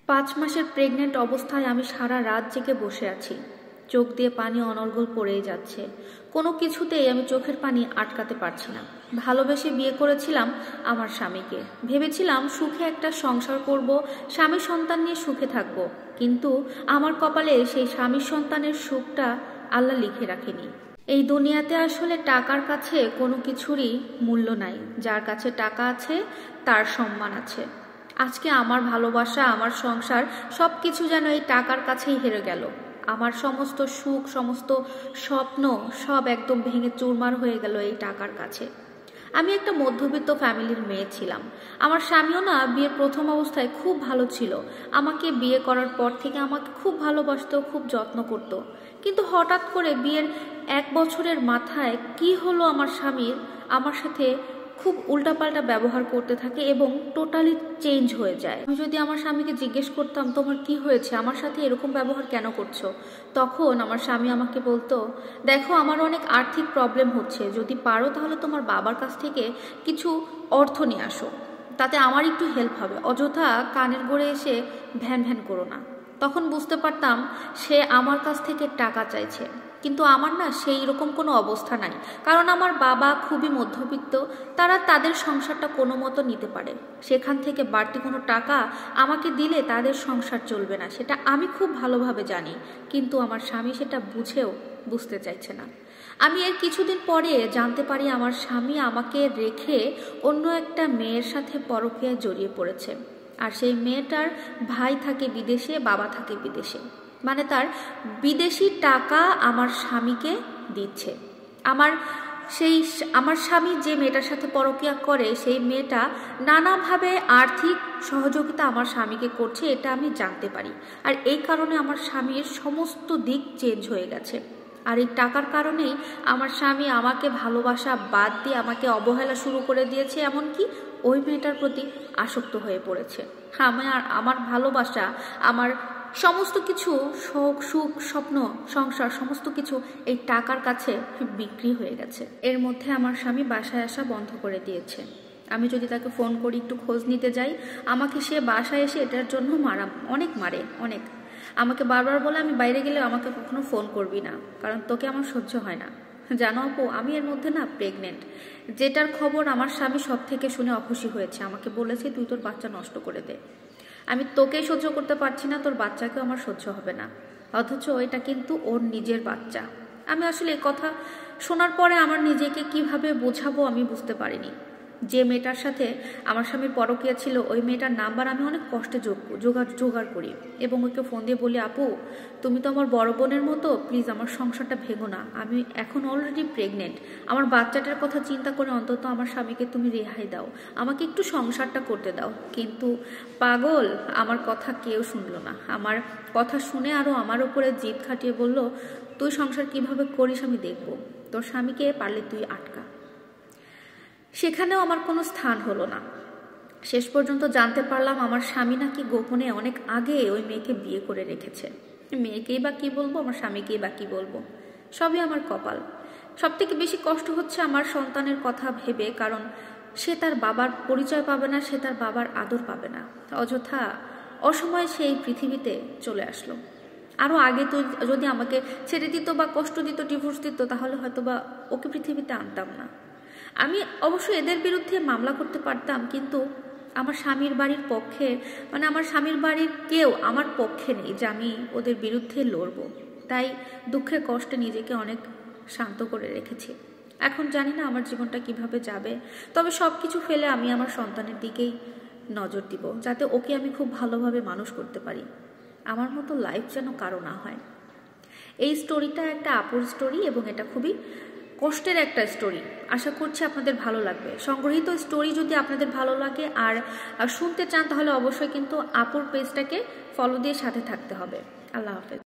5 মাসের প্রেগনেন্ট অবস্থায় আমি সারা রাত জেগে বসে আছি। চোখ দিয়ে পানি অনর্গল পড়েই যাচ্ছে। কোনো কিছুতেই আমি চোখের পানি আটকাতে পারছি না। ভালোবেসে বিয়ে করেছিলাম আমার স্বামীকে। ভেবেছিলাম সুখে একটা সংসার করব, স্বামী সন্তান নিয়ে সুখে থাকব। কিন্তু আমার কপালে সেই স্বামী সন্তানের সুখটা আল্লাহ লিখে রাখেনি। এই দুনিয়াতে আসলে টাকার কাছে কোনো কিছুরই মূল্য নাই। যার কাছে টাকা আছে তার সম্মান আছে। আজকে আমার ভালোবাসা, আমার সংসার সবকিছু যেন এই টাকার কাছেই হেরে গেল। আমার সমস্ত সুখ, সমস্ত স্বপ্ন সব একদম ভেঙে চুরমার হয়ে গেল এই টাকার কাছে। আমি একটা মধ্যবিত্ত ফ্যামিলির মেয়ে ছিলাম। আমার স্বামীও না বিয়ের প্রথম অবস্থায় খুব ভালো ছিল। আমাকে বিয়ে করার পর থেকে আমাকে খুব ভালোবাসতো, খুব যত্ন করত। কিন্তু হঠাৎ করে বিয়ের 1 বছরের মাথায় কি হলো, আমার স্বামীর আমার সাথে খুব উল্টাপাল্টা ব্যবহার করতে থাকে এবং টোটালি চেঞ্জ হয়ে যায়। আমি যদি আমার স্বামীকে জিজ্ঞেস করতাম তোমার কি হয়েছে, আমার সাথে এরকম ব্যবহার কেন করছো, তখন আমার স্বামী আমাকে বলতো, দেখো আমার অনেক আর্থিক প্রবলেম হচ্ছে, যদি পারো তাহলে তোমার বাবার কাছ থেকে কিছু অর্থ নিয়ে আসো, তাতে আমার একটু হেল্প হবে, অযথা কানের গোড়ে এসে ভ্যান ভ্যান করো না। তখন বুঝতে পারতাম সে আমার কাছ থেকে টাকা চাইছে, কিন্তু আমার না সেই রকম কোনো অবস্থা নাই। কারণ আমার বাবা খুবই মধ্যবিত্ত, তারা তাদের সংসারটা কোনো মতো নিতে পারে। সেখান থেকে বাড়তি কোনো টাকা আমাকে দিলে তাদের সংসার চলবে না, সেটা আমি খুব ভালোভাবে জানি। কিন্তু আমার স্বামী সেটা বুঝতে চাইছে না। আমি এর কিছুদিন পরে জানতে পারি আমার স্বামী আমাকে রেখে অন্য একটা মেয়ের সাথে পরকীয়ায় জড়িয়ে পড়েছে। আর সেই মেয়েটার ভাই থাকে বিদেশে, বাবা থাকে বিদেশে। মানে তার বিদেশি টাকা আমার স্বামীকে দিচ্ছে। আমার স্বামী যে মেয়েটার সাথে পরকীয়া করে, সেই মেয়েটা নানাভাবে আর্থিক সহযোগিতা আমার স্বামীকে করছে, এটা আমি জানতে পারি। আর এই কারণে আমার স্বামীর সমস্ত দিক চেঞ্জ হয়ে গেছে। আর এই টাকার কারণেই আমার স্বামী আমাকে ভালোবাসা বাদ দিয়ে আমাকে অবহেলা শুরু করে দিয়েছে, এমনকি ওই মেয়েটার প্রতি আসক্ত হয়ে পড়েছে। আমার ভালোবাসা, আমার সমস্ত কিছু, শখ, সুখ, স্বপ্ন, সংসার সমস্ত কিছু এই টাকার কাছে বিক্রি হয়ে গেছে। এর মধ্যে আমার স্বামী বাসায় আসা বন্ধ করে দিয়েছে। আমি যদি তাকে ফোন করি, একটু খোঁজ নিতে যাই, আমাকে সে বাসায় এসে এটার জন্য মারে অনেক। আমাকে বারবার বলে আমি বাইরে গেলে আমাকে কখনো ফোন করবি না, কারণ তোকে আমার সহ্য হয় না। জানো আপু, আমি এর মধ্যে না প্রেগনেন্ট, যেটার খবর আমার স্বামী সব থেকে শুনে অখুশি হয়েছে। আমাকে বলেছে তুই তোর বাচ্চা নষ্ট করে দে, আমি তোকেই সহ্য করতে পারছি না, তোর বাচ্চাকেও আমার সহ্য হবে না। অথচ এটা কিন্তু ওর নিজের বাচ্চা। আমি আসলে এই কথা শোনার পরে আমার নিজেকে কিভাবে বোঝাবো আমি বুঝতে পারিনি। যে মেয়েটার সাথে আমার স্বামীর পরকীয়া ছিল, ওই মেয়েটার নাম্বার আমি অনেক কষ্টে জোগাড় করি এবং ওকে ফোন দিয়ে বলি, আপু তুমি তো আমার বড় বোনের মতো, প্লিজ আমার সংসারটা ভেঙো না, আমি এখন অলরেডি প্রেগনেন্ট, আমার বাচ্চাটার কথা চিন্তা করে অন্তত আমার স্বামীকে তুমি রেহাই দাও, আমাকে একটু সংসারটা করতে দাও। কিন্তু পাগল, আমার কথা কেউ শুনলো না। আমার কথা শুনে আরও আমার উপরে জিদ খাটিয়ে বলল, তুই সংসার কিভাবে করিস আমি দেখবো, তোর স্বামীকে পারলে তুই আটকা। সেখানেও আমার কোনো স্থান হলো না। শেষ পর্যন্ত জানতে পারলাম আমার স্বামী নাকি গোপনে অনেক আগে ওই মেয়েকে বিয়ে করে রেখেছে। মেয়েকেই বা কি বলবো, আমার স্বামীকেই বা কি বলবো, সবই আমার কপাল। সব থেকে বেশি কষ্ট হচ্ছে আমার সন্তানের কথা ভেবে, কারণ সে তার বাবার পরিচয় পাবে না, সে তার বাবার আদর পাবে না। অযথা অসময়ে সেই পৃথিবীতে চলে আসলো। আরও আগে তো যদি আমাকে ছেড়ে দিত বা কষ্ট দিত, ডিভোর্স দিত, তাহলে হয়তো বা ওকে পৃথিবীতে আনতাম না। আমি অবশ্য এদের বিরুদ্ধে মামলা করতে পারতাম, কিন্তু আমার স্বামীর বাড়ির পক্ষে, মানে আমার স্বামীর বাড়ির কেউ আমার পক্ষে নেই যে আমি ওদের বিরুদ্ধে লড়বো। তাই দুঃখে কষ্টে নিজেকে অনেক শান্ত করে রেখেছি। এখন জানি না আমার জীবনটা কিভাবে যাবে, তবে সব কিছু ফেলে আমি আমার সন্তানের দিকেই নজর দিব, যাতে ওকে আমি খুব ভালোভাবে মানুষ করতে পারি। আমার মতো লাইফ যেন কারো না হয়। এই স্টোরিটা একটা আপুর স্টোরি এবং এটা খুবই কষ্টের একটা স্টোরি। আশা করছি আপনাদের ভালো লাগবে। সংগৃহীত স্টোরি যদি আপনাদের ভালো লাগে আর শুনতে চান, তাহলে অবশ্যই কিন্তু আপুর পেজটাকে ফলো দিয়ে সাথে থাকতে হবে। আল্লাহ হাফেজ।